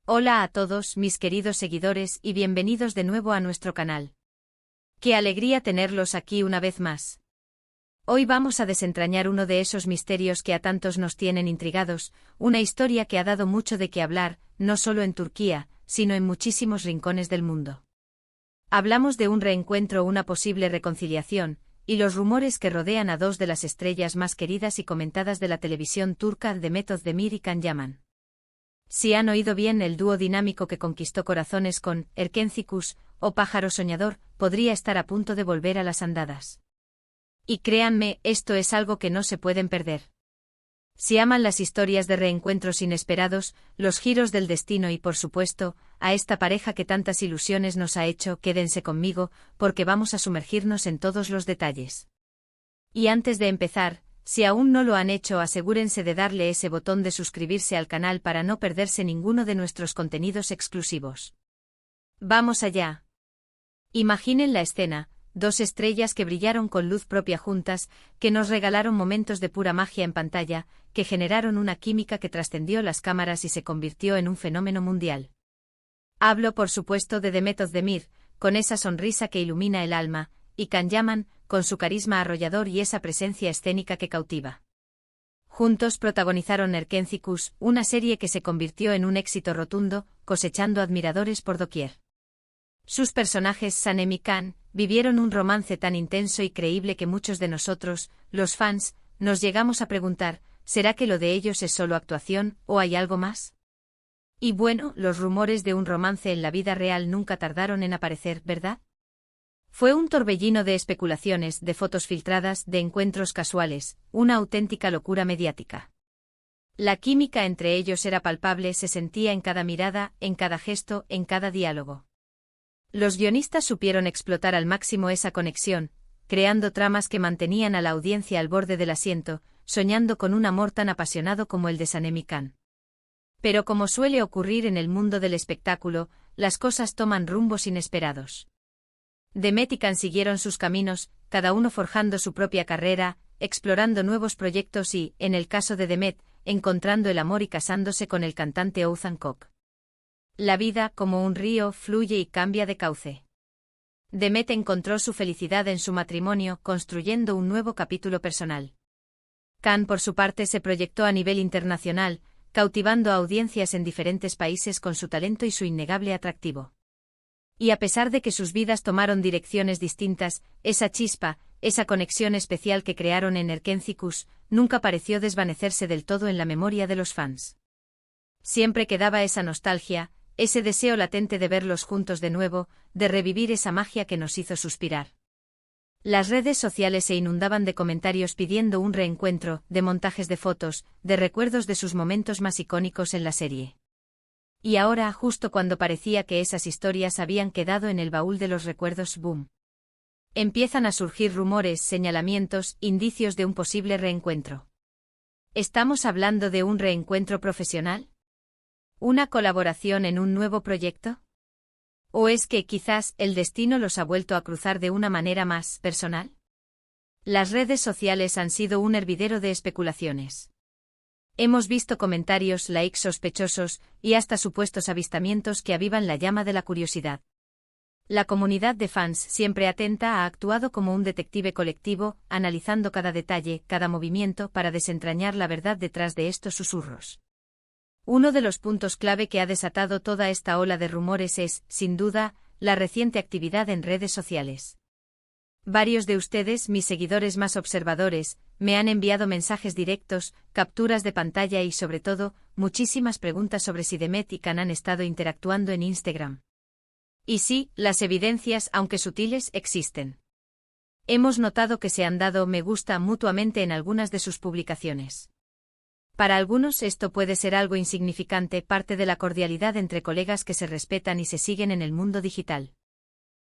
Hola a todos mis queridos seguidores y bienvenidos de nuevo a nuestro canal. ¡Qué alegría tenerlos aquí una vez más! Hoy vamos a desentrañar uno de esos misterios que a tantos nos tienen intrigados, una historia que ha dado mucho de qué hablar, no solo en Turquía, sino en muchísimos rincones del mundo. Hablamos de un reencuentro o una posible reconciliación, y los rumores que rodean a dos de las estrellas más queridas y comentadas de la televisión turca, Demet Özdemir y Can Yaman. Si han oído bien, el dúo dinámico que conquistó corazones con Erkencikus, o Pájaro Soñador, podría estar a punto de volver a las andadas. Y créanme, esto es algo que no se pueden perder. Si aman las historias de reencuentros inesperados, los giros del destino y por supuesto, a esta pareja que tantas ilusiones nos ha hecho, quédense conmigo, porque vamos a sumergirnos en todos los detalles. Y antes de empezar, si aún no lo han hecho, asegúrense de darle ese botón de suscribirse al canal para no perderse ninguno de nuestros contenidos exclusivos. ¡Vamos allá! Imaginen la escena, dos estrellas que brillaron con luz propia juntas, que nos regalaron momentos de pura magia en pantalla, que generaron una química que trascendió las cámaras y se convirtió en un fenómeno mundial. Hablo por supuesto de Demet Özdemir, con esa sonrisa que ilumina el alma, y Can Yaman, con su carisma arrollador y esa presencia escénica que cautiva. Juntos protagonizaron Erkencikus, una serie que se convirtió en un éxito rotundo, cosechando admiradores por doquier. Sus personajes, Sanem y Can, vivieron un romance tan intenso y creíble que muchos de nosotros, los fans, nos llegamos a preguntar, ¿será que lo de ellos es solo actuación, o hay algo más? Y bueno, los rumores de un romance en la vida real nunca tardaron en aparecer, ¿verdad? Fue un torbellino de especulaciones, de fotos filtradas, de encuentros casuales, una auténtica locura mediática. La química entre ellos era palpable, se sentía en cada mirada, en cada gesto, en cada diálogo. Los guionistas supieron explotar al máximo esa conexión, creando tramas que mantenían a la audiencia al borde del asiento, soñando con un amor tan apasionado como el de Sanem y Can. Pero como suele ocurrir en el mundo del espectáculo, las cosas toman rumbos inesperados. Demet y Can siguieron sus caminos, cada uno forjando su propia carrera, explorando nuevos proyectos y, en el caso de Demet, encontrando el amor y casándose con el cantante Oğuzhan Koç. La vida, como un río, fluye y cambia de cauce. Demet encontró su felicidad en su matrimonio, construyendo un nuevo capítulo personal. Can, por su parte, se proyectó a nivel internacional, cautivando a audiencias en diferentes países con su talento y su innegable atractivo. Y a pesar de que sus vidas tomaron direcciones distintas, esa chispa, esa conexión especial que crearon en Erkencikus, nunca pareció desvanecerse del todo en la memoria de los fans. Siempre quedaba esa nostalgia, ese deseo latente de verlos juntos de nuevo, de revivir esa magia que nos hizo suspirar. Las redes sociales se inundaban de comentarios pidiendo un reencuentro, de montajes de fotos, de recuerdos de sus momentos más icónicos en la serie. Y ahora, justo cuando parecía que esas historias habían quedado en el baúl de los recuerdos, ¡boom!, empiezan a surgir rumores, señalamientos, indicios de un posible reencuentro. ¿Estamos hablando de un reencuentro profesional? ¿Una colaboración en un nuevo proyecto? ¿O es que quizás el destino los ha vuelto a cruzar de una manera más personal? Las redes sociales han sido un hervidero de especulaciones. Hemos visto comentarios, likes sospechosos, y hasta supuestos avistamientos que avivan la llama de la curiosidad. La comunidad de fans, siempre atenta, ha actuado como un detective colectivo, analizando cada detalle, cada movimiento, para desentrañar la verdad detrás de estos susurros. Uno de los puntos clave que ha desatado toda esta ola de rumores es, sin duda, la reciente actividad en redes sociales. Varios de ustedes, mis seguidores más observadores, me han enviado mensajes directos, capturas de pantalla y sobre todo, muchísimas preguntas sobre si Demet y Can han estado interactuando en Instagram. Y sí, las evidencias, aunque sutiles, existen. Hemos notado que se han dado me gusta mutuamente en algunas de sus publicaciones. Para algunos esto puede ser algo insignificante, parte de la cordialidad entre colegas que se respetan y se siguen en el mundo digital.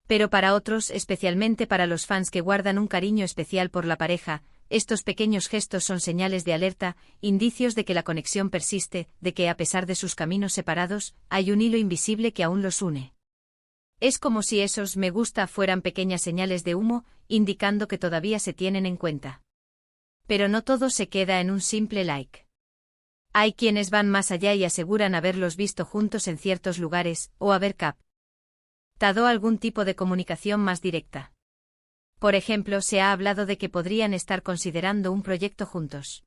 Pero para otros, especialmente para los fans que guardan un cariño especial por la pareja, estos pequeños gestos son señales de alerta, indicios de que la conexión persiste, de que a pesar de sus caminos separados, hay un hilo invisible que aún los une. Es como si esos me gusta fueran pequeñas señales de humo, indicando que todavía se tienen en cuenta. Pero no todo se queda en un simple like. Hay quienes van más allá y aseguran haberlos visto juntos en ciertos lugares, o haber captado algún tipo de comunicación más directa. Por ejemplo, se ha hablado de que podrían estar considerando un proyecto juntos.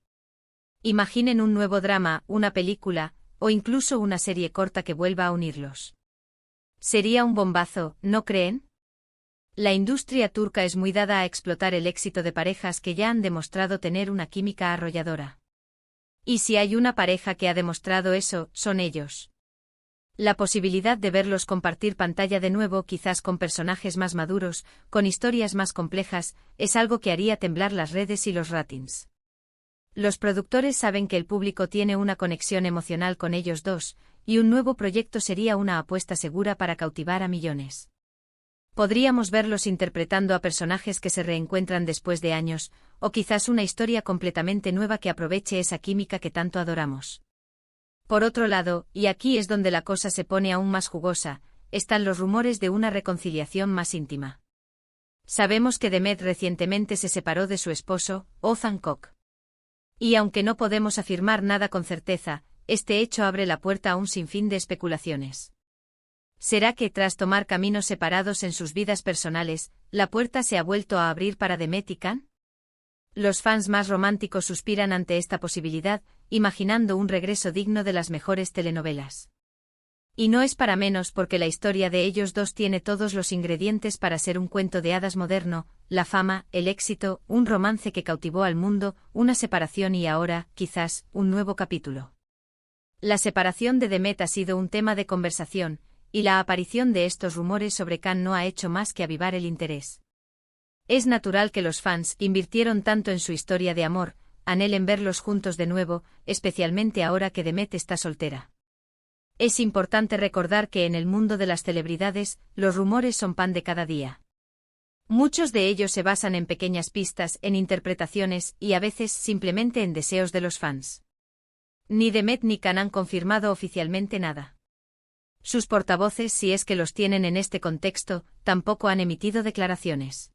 Imaginen un nuevo drama, una película, o incluso una serie corta que vuelva a unirlos. Sería un bombazo, ¿no creen? La industria turca es muy dada a explotar el éxito de parejas que ya han demostrado tener una química arrolladora. Y si hay una pareja que ha demostrado eso, son ellos. La posibilidad de verlos compartir pantalla de nuevo, quizás con personajes más maduros, con historias más complejas, es algo que haría temblar las redes y los ratings. Los productores saben que el público tiene una conexión emocional con ellos dos, y un nuevo proyecto sería una apuesta segura para cautivar a millones. Podríamos verlos interpretando a personajes que se reencuentran después de años, o quizás una historia completamente nueva que aproveche esa química que tanto adoramos. Por otro lado, y aquí es donde la cosa se pone aún más jugosa, están los rumores de una reconciliación más íntima. Sabemos que Demet recientemente se separó de su esposo, Ozan Koç. Y aunque no podemos afirmar nada con certeza, este hecho abre la puerta a un sinfín de especulaciones. ¿Será que, tras tomar caminos separados en sus vidas personales, la puerta se ha vuelto a abrir para Demet y Can? Los fans más románticos suspiran ante esta posibilidad, imaginando un regreso digno de las mejores telenovelas. Y no es para menos porque la historia de ellos dos tiene todos los ingredientes para ser un cuento de hadas moderno: la fama, el éxito, un romance que cautivó al mundo, una separación y ahora, quizás, un nuevo capítulo. La separación de Demet ha sido un tema de conversación, y la aparición de estos rumores sobre Can no ha hecho más que avivar el interés. Es natural que los fans, que invirtieron tanto en su historia de amor, anhelen verlos juntos de nuevo, especialmente ahora que Demet está soltera. Es importante recordar que en el mundo de las celebridades, los rumores son pan de cada día. Muchos de ellos se basan en pequeñas pistas, en interpretaciones y a veces simplemente en deseos de los fans. Ni Demet ni Can han confirmado oficialmente nada. Sus portavoces, si es que los tienen en este contexto, tampoco han emitido declaraciones.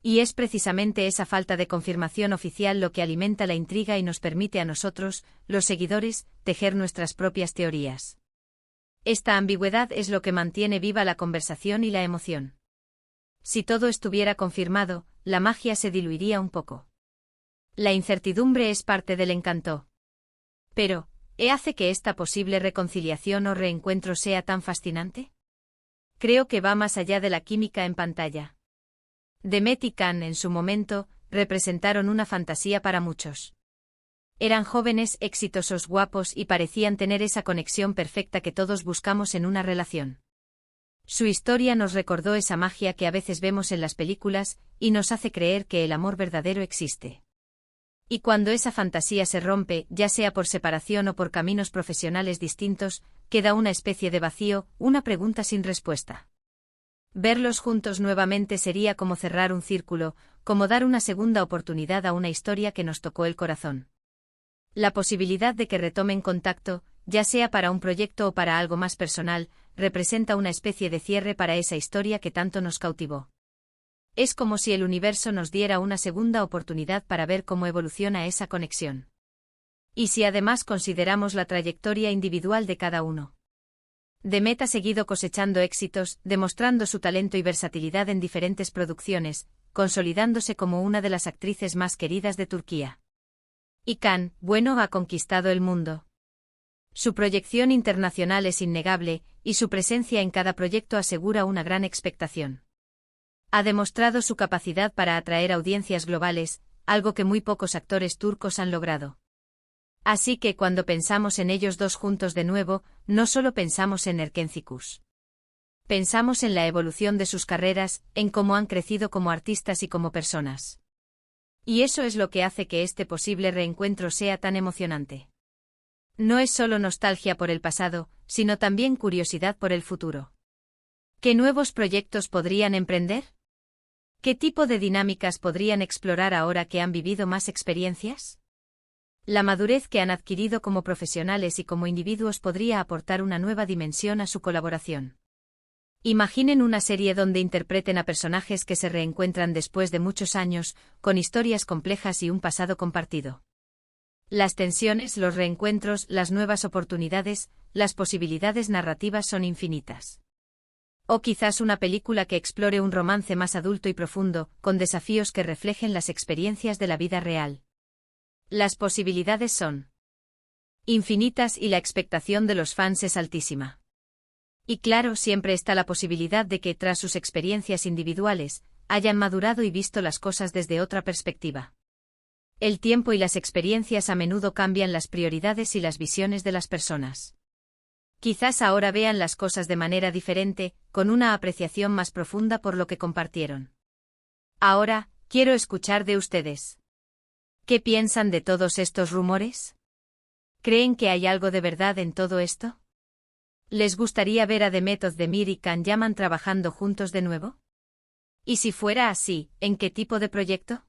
Y es precisamente esa falta de confirmación oficial lo que alimenta la intriga y nos permite a nosotros, los seguidores, tejer nuestras propias teorías. Esta ambigüedad es lo que mantiene viva la conversación y la emoción. Si todo estuviera confirmado, la magia se diluiría un poco. La incertidumbre es parte del encanto. Pero, ¿qué hace que esta posible reconciliación o reencuentro sea tan fascinante? Creo que va más allá de la química en pantalla. Demet y Can, en su momento, representaron una fantasía para muchos. Eran jóvenes, exitosos, guapos y parecían tener esa conexión perfecta que todos buscamos en una relación. Su historia nos recordó esa magia que a veces vemos en las películas, y nos hace creer que el amor verdadero existe. Y cuando esa fantasía se rompe, ya sea por separación o por caminos profesionales distintos, queda una especie de vacío, una pregunta sin respuesta. Verlos juntos nuevamente sería como cerrar un círculo, como dar una segunda oportunidad a una historia que nos tocó el corazón. La posibilidad de que retomen contacto, ya sea para un proyecto o para algo más personal, representa una especie de cierre para esa historia que tanto nos cautivó. Es como si el universo nos diera una segunda oportunidad para ver cómo evoluciona esa conexión. Y si además consideramos la trayectoria individual de cada uno. Demet ha seguido cosechando éxitos, demostrando su talento y versatilidad en diferentes producciones, consolidándose como una de las actrices más queridas de Turquía. Y Can, bueno, ha conquistado el mundo. Su proyección internacional es innegable, y su presencia en cada proyecto asegura una gran expectación. Ha demostrado su capacidad para atraer audiencias globales, algo que muy pocos actores turcos han logrado. Así que cuando pensamos en ellos dos juntos de nuevo, no solo pensamos en Erkencikus. Pensamos en la evolución de sus carreras, en cómo han crecido como artistas y como personas. Y eso es lo que hace que este posible reencuentro sea tan emocionante. No es solo nostalgia por el pasado, sino también curiosidad por el futuro. ¿Qué nuevos proyectos podrían emprender? ¿Qué tipo de dinámicas podrían explorar ahora que han vivido más experiencias? La madurez que han adquirido como profesionales y como individuos podría aportar una nueva dimensión a su colaboración. Imaginen una serie donde interpreten a personajes que se reencuentran después de muchos años, con historias complejas y un pasado compartido. Las tensiones, los reencuentros, las nuevas oportunidades, las posibilidades narrativas son infinitas. O quizás una película que explore un romance más adulto y profundo, con desafíos que reflejen las experiencias de la vida real. Las posibilidades son infinitas y la expectación de los fans es altísima. Y claro, siempre está la posibilidad de que, tras sus experiencias individuales, hayan madurado y visto las cosas desde otra perspectiva. El tiempo y las experiencias a menudo cambian las prioridades y las visiones de las personas. Quizás ahora vean las cosas de manera diferente, con una apreciación más profunda por lo que compartieron. Ahora, quiero escuchar de ustedes. ¿Qué piensan de todos estos rumores? ¿Creen que hay algo de verdad en todo esto? ¿Les gustaría ver a The Method Demir y Can Yaman trabajando juntos de nuevo? Y si fuera así, ¿en qué tipo de proyecto?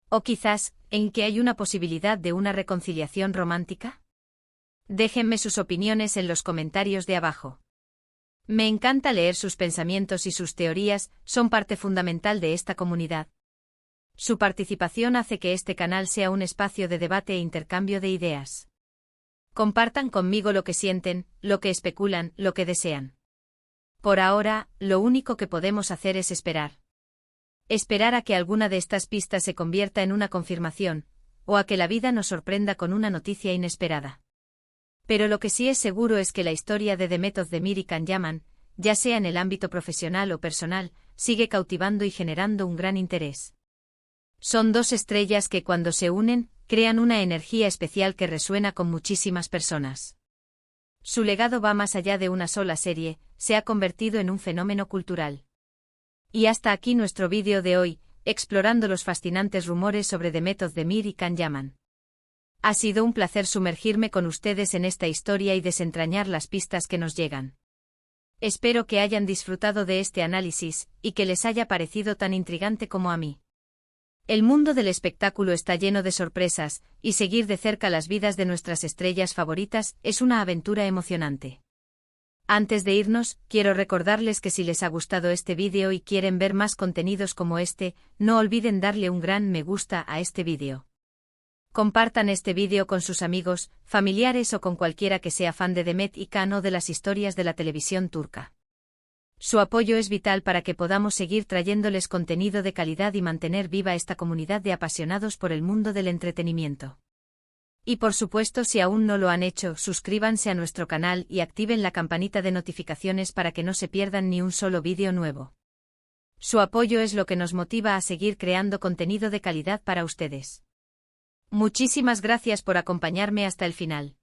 O quizás, ¿en que hay una posibilidad de una reconciliación romántica? Déjenme sus opiniones en los comentarios de abajo. Me encanta leer sus pensamientos y sus teorías, son parte fundamental de esta comunidad. Su participación hace que este canal sea un espacio de debate e intercambio de ideas. Compartan conmigo lo que sienten, lo que especulan, lo que desean. Por ahora, lo único que podemos hacer es esperar. Esperar a que alguna de estas pistas se convierta en una confirmación, o a que la vida nos sorprenda con una noticia inesperada. Pero lo que sí es seguro es que la historia de The Method Demir y Can Yaman, ya sea en el ámbito profesional o personal, sigue cautivando y generando un gran interés. Son dos estrellas que cuando se unen, crean una energía especial que resuena con muchísimas personas. Su legado va más allá de una sola serie, se ha convertido en un fenómeno cultural. Y hasta aquí nuestro vídeo de hoy, explorando los fascinantes rumores sobre The Method Demir y Can Yaman. Ha sido un placer sumergirme con ustedes en esta historia y desentrañar las pistas que nos llegan. Espero que hayan disfrutado de este análisis, y que les haya parecido tan intrigante como a mí. El mundo del espectáculo está lleno de sorpresas, y seguir de cerca las vidas de nuestras estrellas favoritas es una aventura emocionante. Antes de irnos, quiero recordarles que si les ha gustado este vídeo y quieren ver más contenidos como este, no olviden darle un gran me gusta a este vídeo. Compartan este vídeo con sus amigos, familiares o con cualquiera que sea fan de Demet y Can o de las historias de la televisión turca. Su apoyo es vital para que podamos seguir trayéndoles contenido de calidad y mantener viva esta comunidad de apasionados por el mundo del entretenimiento. Y por supuesto, si aún no lo han hecho, suscríbanse a nuestro canal y activen la campanita de notificaciones para que no se pierdan ni un solo vídeo nuevo. Su apoyo es lo que nos motiva a seguir creando contenido de calidad para ustedes. Muchísimas gracias por acompañarme hasta el final.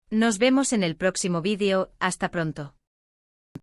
Nos vemos en el próximo vídeo, hasta pronto.